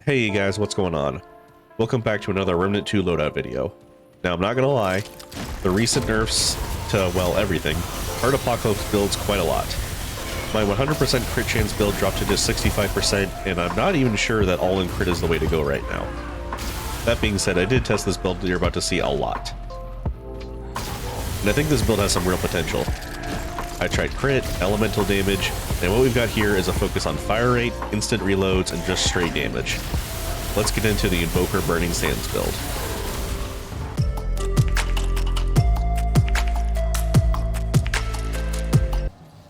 Hey guys, what's going on? Welcome back to another Remnant 2 loadout video. Now I'm not gonna lie, the recent nerfs to, well, everything, hurt Apocalypse builds quite a lot. My 100% crit chance build dropped to just 65%, and I'm not even sure that all-in crit is the way to go right now. That being said, I did test this build that you're about to see a lot. And I think this build has some real potential. I tried crit, elemental damage, and what we've got here is a focus on fire rate, instant reloads, and just straight damage. Let's get into the Invoker Burning Sands build.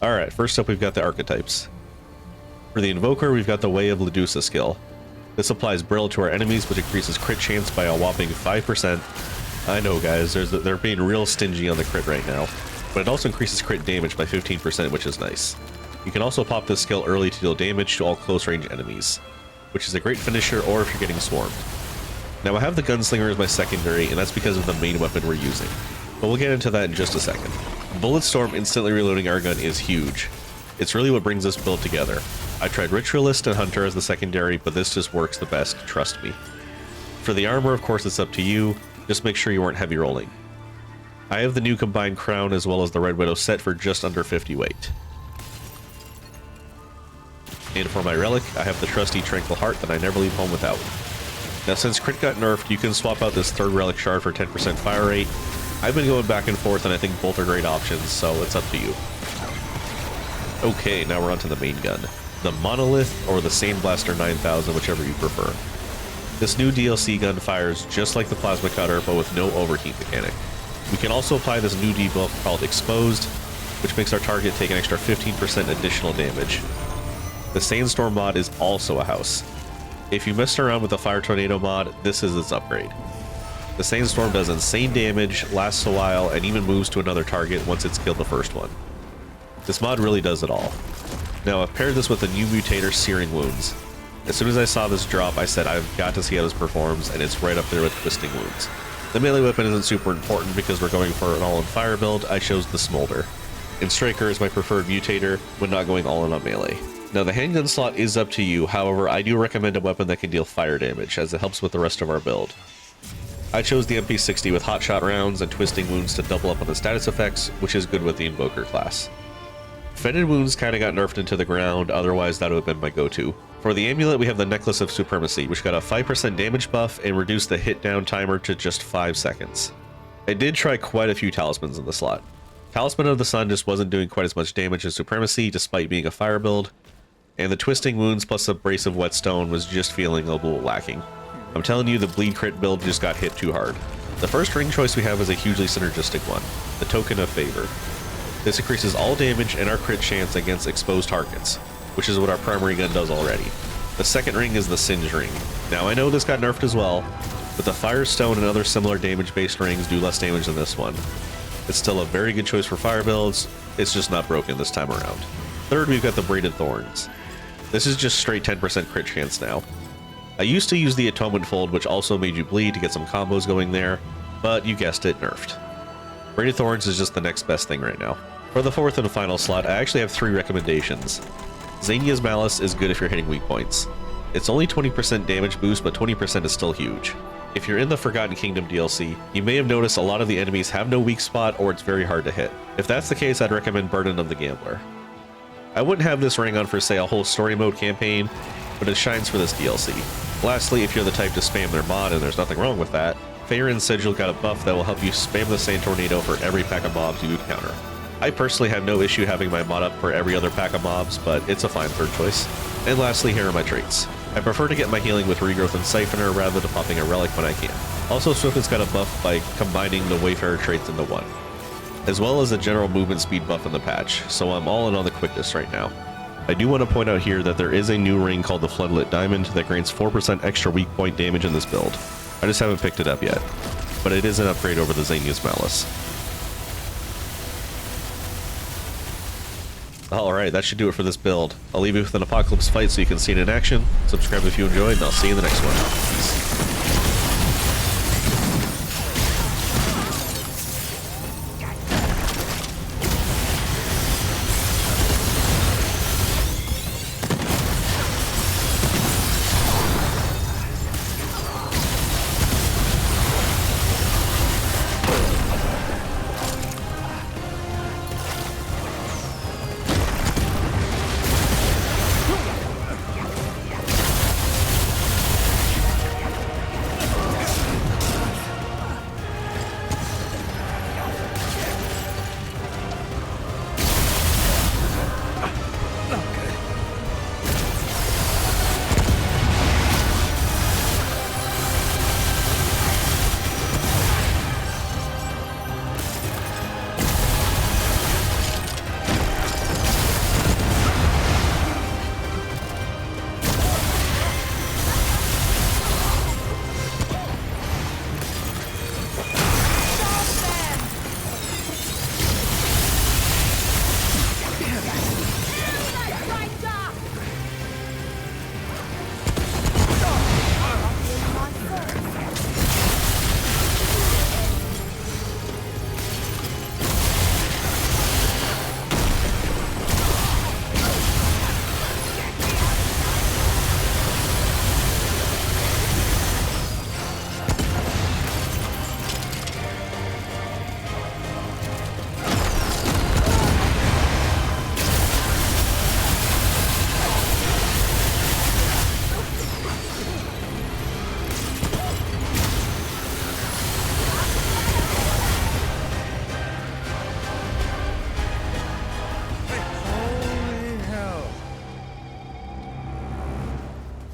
Alright, first up we've got the archetypes. For the Invoker, we've got the Way of Ledusa skill. This applies Brill to our enemies, which increases crit chance by a whopping 5%. I know guys, they're being real stingy on the crit right now. But it also increases crit damage by 15%, which is nice. You can also pop this skill early to deal damage to all close range enemies, which is a great finisher or if you're getting swarmed. Now I have the Gunslinger as my secondary, and that's because of the main weapon we're using, but we'll get into that in just a second. Bulletstorm instantly reloading our gun is huge. It's really what brings this build together. I tried Ritualist and Hunter as the secondary, but this just works the best, trust me. For the armor, of course, it's up to you, just make sure you weren't heavy rolling. I have the new combined crown as well as the Red Widow set for just under 50 weight. And for my relic, I have the trusty Tranquil Heart that I never leave home without. Now since crit got nerfed, you can swap out this third relic shard for 10% fire rate. I've been going back and forth and I think both are great options, so it's up to you. Okay, now we're on to the main gun. The Monolith or the Sandblaster 9000, whichever you prefer. This new DLC gun fires just like the Plasma Cutter, but with no overheat mechanic. We can also apply this new debuff called Exposed, which makes our target take an extra 15% additional damage. The Sandstorm mod is also a house. If you messed around with the Fire Tornado mod, this is its upgrade. The Sandstorm does insane damage, lasts a while, and even moves to another target once it's killed the first one. This mod really does it all. Now I've paired this with the new mutator Searing Wounds. As soon as I saw this drop, I said I've got to see how this performs, and it's right up there with Twisting Wounds. The melee weapon isn't super important because we're going for an all-in fire build. I chose the Smolder. And Striker is my preferred mutator when not going all-in on melee. Now the handgun slot is up to you, however I do recommend a weapon that can deal fire damage as it helps with the rest of our build. I chose the MP60 with hotshot rounds and Twisting Wounds to double up on the status effects, which is good with the Invoker class. Fetid Wounds kinda got nerfed into the ground, otherwise that would have been my go-to. For the amulet, we have the Necklace of Supremacy, which got a 5% damage buff and reduced the hit down timer to just 5 seconds. I did try quite a few talismans in the slot. Talisman of the Sun just wasn't doing quite as much damage as Supremacy, despite being a fire build, and the Twisting Wounds plus Abrasive Whetstone was just feeling a little lacking. I'm telling you, the bleed crit build just got hit too hard. The first ring choice we have is a hugely synergistic one, the Token of Favor. This increases all damage and our crit chance against exposed targets, which is what our primary gun does already. The second ring is the Singe ring. Now I know this got nerfed as well, but the Firestone and other similar damage-based rings do less damage than this one. It's still a very good choice for fire builds, it's just not broken this time around. Third, we've got the Braided Thorns. This is just straight 10% crit chance now. I used to use the Atonement Fold, which also made you bleed to get some combos going there, but you guessed it, nerfed. Braided Thorns is just the next best thing right now. For the fourth and final slot, I actually have 3 recommendations. Xenia's Malice is good if you're hitting weak points. It's only 20% damage boost, but 20% is still huge. If you're in the Forgotten Kingdom DLC, you may have noticed a lot of the enemies have no weak spot or it's very hard to hit. If that's the case, I'd recommend Burden of the Gambler. I wouldn't have this ring on for say a whole story mode campaign, but it shines for this DLC. Lastly, if you're the type to spam their mod, and there's nothing wrong with that, Faerun's Sigil got a buff that will help you spam the Sand Tornado for every pack of mobs you encounter. I personally have no issue having my mod up for every other pack of mobs, but it's a fine third choice. And lastly, here are my traits. I prefer to get my healing with Regrowth and Siphoner rather than popping a relic when I can. Also, Swiftness got a buff by combining the Wayfarer traits into one, as well as a general movement speed buff in the patch, so I'm all in on the quickness right now. I do want to point out here that there is a new ring called the Floodlit Diamond that grants 4% extra weak point damage in this build. I just haven't picked it up yet, but it is an upgrade over the Xenia's Malice. Alright, that should do it for this build. I'll leave you with an Apocalypse fight so you can see it in action. Subscribe if you enjoyed, and I'll see you in the next one. Peace.